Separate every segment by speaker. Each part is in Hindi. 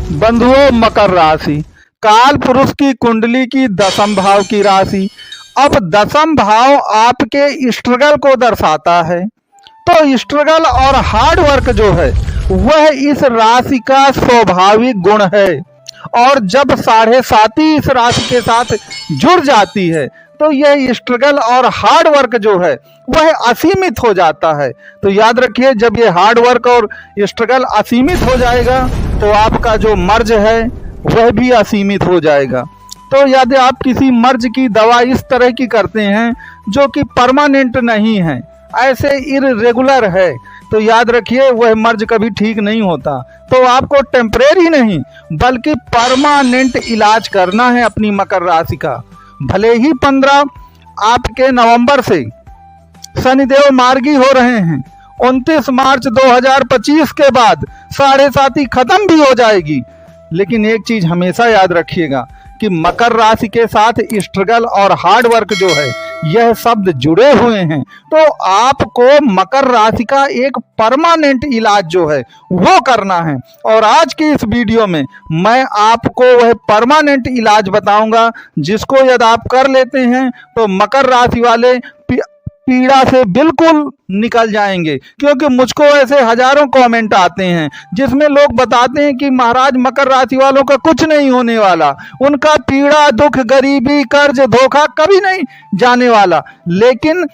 Speaker 1: बंधुओं, मकर राशि काल पुरुष की कुंडली की दसम भाव की राशि। अब दसम भाव आपके स्ट्रगल को दर्शाता है, तो स्ट्रगल और हार्ड वर्क जो है वह इस राशि का स्वाभाविक गुण है। और जब साढ़े साती इस राशि के साथ जुड़ जाती है तो यह स्ट्रगल और हार्ड वर्क जो है वह असीमित हो जाता है। तो याद रखिए, जब ये हार्ड वर्क और स्ट्रगल असीमित हो जाएगा तो आपका जो मर्ज है वह भी असीमित हो जाएगा। तो यदि आप किसी मर्ज की दवा इस तरह की करते हैं जो कि परमानेंट नहीं है, ऐसे इरेगुलर है, तो याद रखिए वह मर्ज कभी ठीक नहीं होता। तो आपको टेम्परेरी नहीं बल्कि परमानेंट इलाज करना है अपनी मकर राशि का। भले ही 15 आपके नवंबर से शनिदेव मार्गी हो रहे हैं, 29 मार्च 2025 के बाद साढ़े साती खत्म भी हो जाएगी, लेकिन एक चीज हमेशा याद रखिएगा कि मकर राशि के साथ स्ट्रगल और हार्ड वर्क जो है यह शब्द जुड़े हुए हैं। तो आपको मकर राशि का एक परमानेंट इलाज जो है वो करना है। और आज की इस वीडियो में मैं आपको वह परमानेंट इलाज बताऊंगा जिसको यदि आप कर लेते हैं तो मकर राशि वाले पीड़ा से बिल्कुल निकल जाएंगे। क्योंकि मुझको ऐसे हजारों कमेंट आते हैं जिसमें लोग बताते हैं कि महाराज मकर राशि वालों का कुछ नहीं होने वाला, उनका पीड़ा दुख गरीबी कर्ज धोखा कभी नहीं जाने वाला। लेकिन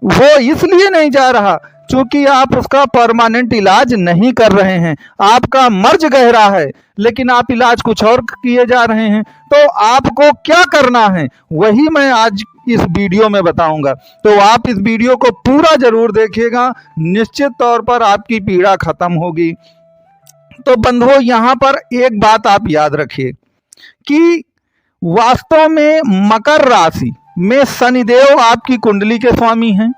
Speaker 1: वो इसलिए नहीं जा रहा क्योंकि आप उसका परमानेंट इलाज नहीं कर रहे हैं। आपका मर्ज गहरा है लेकिन आप इलाज कुछ और किए जा रहे हैं। तो आपको क्या करना है वही मैं आज इस वीडियो में बताऊंगा। तो आप इस वीडियो को पूरा जरूर देखिएगा, निश्चित तौर पर आपकी पीड़ा खत्म होगी। तो बंधुओं, यहाँ पर एक बात आप याद रखिए कि वास्तव में मकर राशि में शनिदेव आपकी कुंडली के स्वामी हैं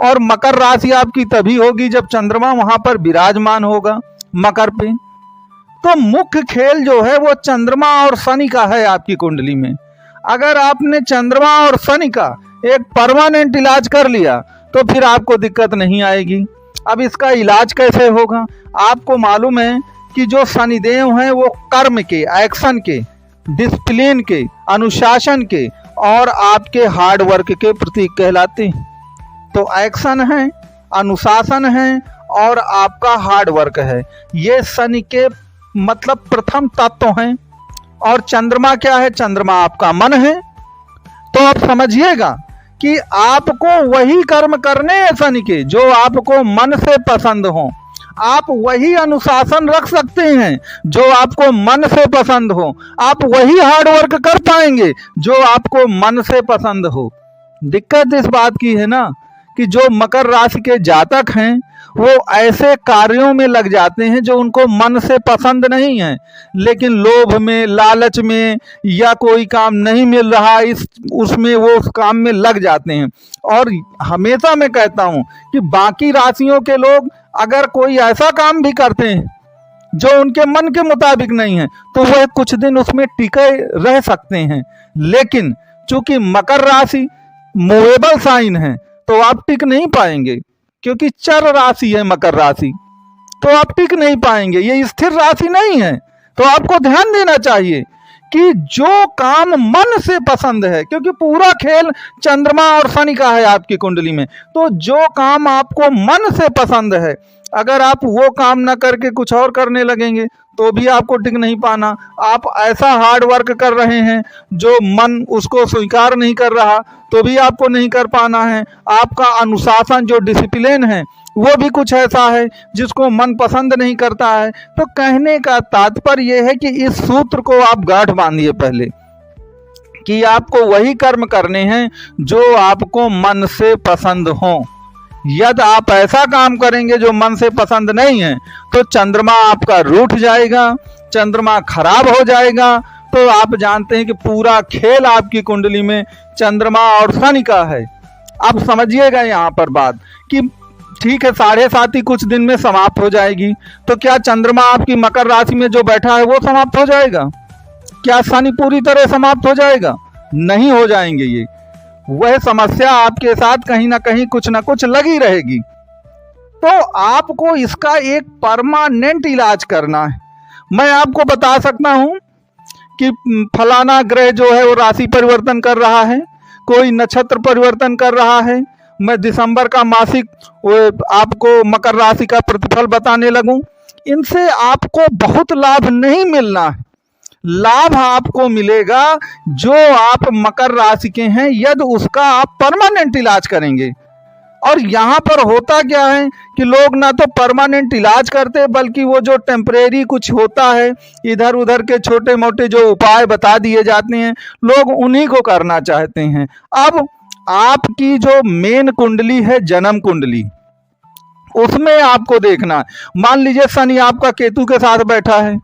Speaker 1: और मकर राशि आपकी तभी होगी जब चंद्रमा वहां पर विराजमान होगा मकर पे। तो मुख्य खेल जो है वो चंद्रमा और शनि का है आपकी कुंडली में। अगर आपने चंद्रमा और शनि का एक परमानेंट इलाज कर लिया तो फिर आपको दिक्कत नहीं आएगी। अब इसका इलाज कैसे होगा? आपको मालूम है कि जो शनिदेव हैं वो कर्म के, एक्शन के, डिसिप्लिन के, अनुशासन के और आपके हार्ड वर्क के प्रतीक कहलाते हैं। तो एक्शन है, अनुशासन है और आपका हार्ड वर्क है, ये शनि के मतलब प्रथम तत्व हैं। और चंद्रमा क्या है? चंद्रमा आपका मन है। तो आप समझिएगा कि आपको वही कर्म करने हैं शनि के जो आपको मन से पसंद हो। आप वही अनुशासन रख सकते हैं जो आपको मन से पसंद हो। आप वही हार्ड वर्क कर पाएंगे जो आपको मन से पसंद हो। दिक्कत इस बात की है ना कि जो मकर राशि के जातक हैं वो ऐसे कार्यों में लग जाते हैं जो उनको मन से पसंद नहीं है, लेकिन लोभ में, लालच में या कोई काम नहीं मिल रहा उसमें वो उस काम में लग जाते हैं। और हमेशा मैं कहता हूं कि बाकी राशियों के लोग अगर कोई ऐसा काम भी करते हैं जो उनके मन के मुताबिक नहीं है तो वह कुछ दिन उसमें टिके रह सकते हैं। लेकिन चूंकि मकर राशि मूवेबल साइन है तो आप टिक नहीं पाएंगे, क्योंकि चर राशि है मकर राशि, तो आप टिक नहीं पाएंगे। ये स्थिर राशि नहीं है। तो आपको ध्यान देना चाहिए कि जो काम मन से पसंद है, क्योंकि पूरा खेल चंद्रमा और शनि का है आपकी कुंडली में, तो जो काम आपको मन से पसंद है अगर आप वो काम ना करके कुछ और करने लगेंगे तो भी आपको टिक नहीं पाना। आप ऐसा हार्ड वर्क कर रहे हैं जो मन उसको स्वीकार नहीं कर रहा तो भी आपको नहीं कर पाना है। आपका अनुशासन जो डिसिप्लिन है वो भी कुछ ऐसा है जिसको मन पसंद नहीं करता है। तो कहने का तात्पर्य यह है कि इस सूत्र को आप गांठ बांधिए पहले कि आपको वही कर्म करने हैं जो आपको मन से पसंद हो। यदि आप ऐसा काम करेंगे जो मन से पसंद नहीं है तो चंद्रमा आपका रूठ जाएगा, चंद्रमा खराब हो जाएगा। तो आप जानते हैं कि पूरा खेल आपकी कुंडली में चंद्रमा और शनि का है। अब समझिएगा यहाँ पर बात कि ठीक है, साढ़े साती कुछ दिन में समाप्त हो जाएगी, तो क्या चंद्रमा आपकी मकर राशि में जो बैठा है वो समाप्त हो जाएगा? क्या शनि पूरी तरह समाप्त हो जाएगा? नहीं हो जाएंगे। ये वह समस्या आपके साथ कहीं ना कहीं कुछ ना कुछ लगी रहेगी। तो आपको इसका एक परमानेंट इलाज करना है। मैं आपको बता सकता हूँ कि फलाना ग्रह जो है वो राशि परिवर्तन कर रहा है, कोई नक्षत्र परिवर्तन कर रहा है। मैं दिसंबर का मासिक आपको मकर राशि का प्रतिफल बताने लगूं, इनसे आपको बहुत लाभ नहीं मिलना है। लाभ आपको मिलेगा जो आप मकर राशि के हैं यदि उसका आप परमानेंट इलाज करेंगे। और यहाँ पर होता क्या है कि लोग ना तो परमानेंट इलाज करते, बल्कि वो जो टेम्परेरी कुछ होता है, इधर उधर के छोटे मोटे जो उपाय बता दिए जाते हैं, लोग उन्हीं को करना चाहते हैं। अब आपकी जो मेन कुंडली है, जन्म कुंडली, उसमें आपको देखना, मान लीजिए शनि आपका केतु के साथ बैठा है,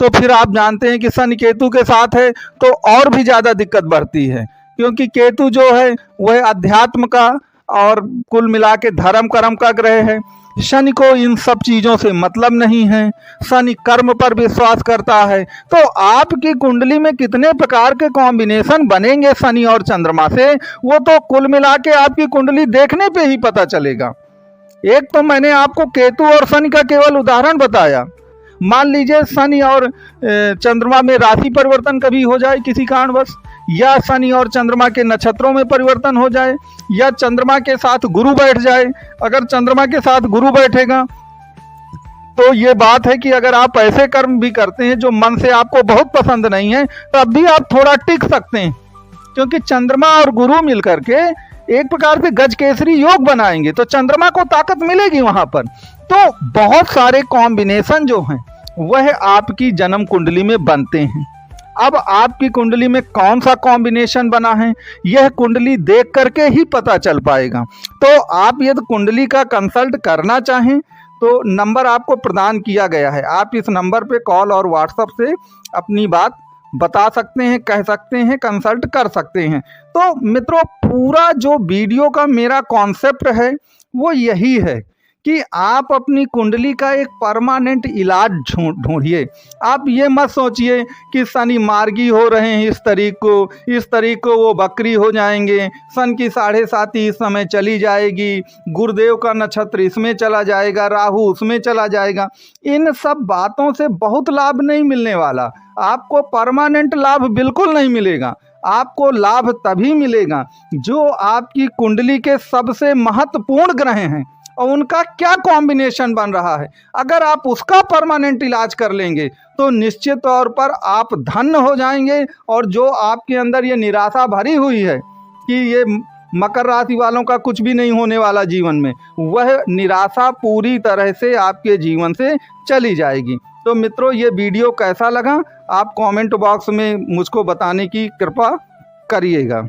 Speaker 1: तो फिर आप जानते हैं कि शनि केतु के साथ है तो और भी ज़्यादा दिक्कत बढ़ती है, क्योंकि केतु जो है वह अध्यात्म का और कुल मिला के धर्म कर्म का ग्रह है। शनि को इन सब चीज़ों से मतलब नहीं है, शनि कर्म पर विश्वास करता है। तो आपकी कुंडली में कितने प्रकार के कॉम्बिनेशन बनेंगे शनि और चंद्रमा से, वो तो कुल मिला के आपकी कुंडली देखने पे ही पता चलेगा। एक तो मैंने आपको केतु और शनि का केवल उदाहरण बताया। मान लीजिए शनि और चंद्रमा में राशि परिवर्तन कभी हो जाए किसी कारणवश, या शनि और चंद्रमा के नक्षत्रों में परिवर्तन हो जाए, या चंद्रमा के साथ गुरु बैठ जाए। अगर चंद्रमा के साथ गुरु बैठेगा तो ये बात है कि अगर आप ऐसे कर्म भी करते हैं जो मन से आपको बहुत पसंद नहीं है, तब भी आप थोड़ा टिक सकते हैं, क्योंकि चंद्रमा और गुरु मिलकर के एक प्रकार से गज केसरी योग बनाएंगे, तो चंद्रमा को ताकत मिलेगी वहां पर। तो बहुत सारे कॉम्बिनेशन जो हैं वह आपकी जन्म कुंडली में बनते हैं। अब आपकी कुंडली में कौन सा कॉम्बिनेशन बना है, यह कुंडली देख करके ही पता चल पाएगा। तो आप यदि कुंडली का कंसल्ट करना चाहें तो नंबर आपको प्रदान किया गया है, आप इस नंबर पे कॉल और व्हाट्सएप से अपनी बात बता सकते हैं, कह सकते हैं, कंसल्ट कर सकते हैं। तो मित्रों, पूरा जो वीडियो का मेरा कॉन्सेप्ट है वो यही है कि आप अपनी कुंडली का एक परमानेंट इलाज ढूंढिए। आप ये मत सोचिए कि शनि मार्गी हो रहे हैं इस तारीख को वो बकरी हो जाएंगे, सन की 7.5 इस समय चली जाएगी, गुरुदेव का नक्षत्र इसमें चला जाएगा, राहु उसमें चला जाएगा। इन सब बातों से बहुत लाभ नहीं मिलने वाला, आपको परमानेंट लाभ बिल्कुल नहीं मिलेगा। आपको लाभ तभी मिलेगा जो आपकी कुंडली के सबसे महत्वपूर्ण ग्रह हैं और उनका क्या कॉम्बिनेशन बन रहा है। अगर आप उसका परमानेंट इलाज कर लेंगे तो निश्चित तौर पर आप धन्य हो जाएंगे। और जो आपके अंदर ये निराशा भरी हुई है कि ये मकर राशि वालों का कुछ भी नहीं होने वाला जीवन में, वह निराशा पूरी तरह से आपके जीवन से चली जाएगी। तो मित्रों, ये वीडियो कैसा लगा आप कमेंट बॉक्स में मुझको बताने की कृपा करिएगा।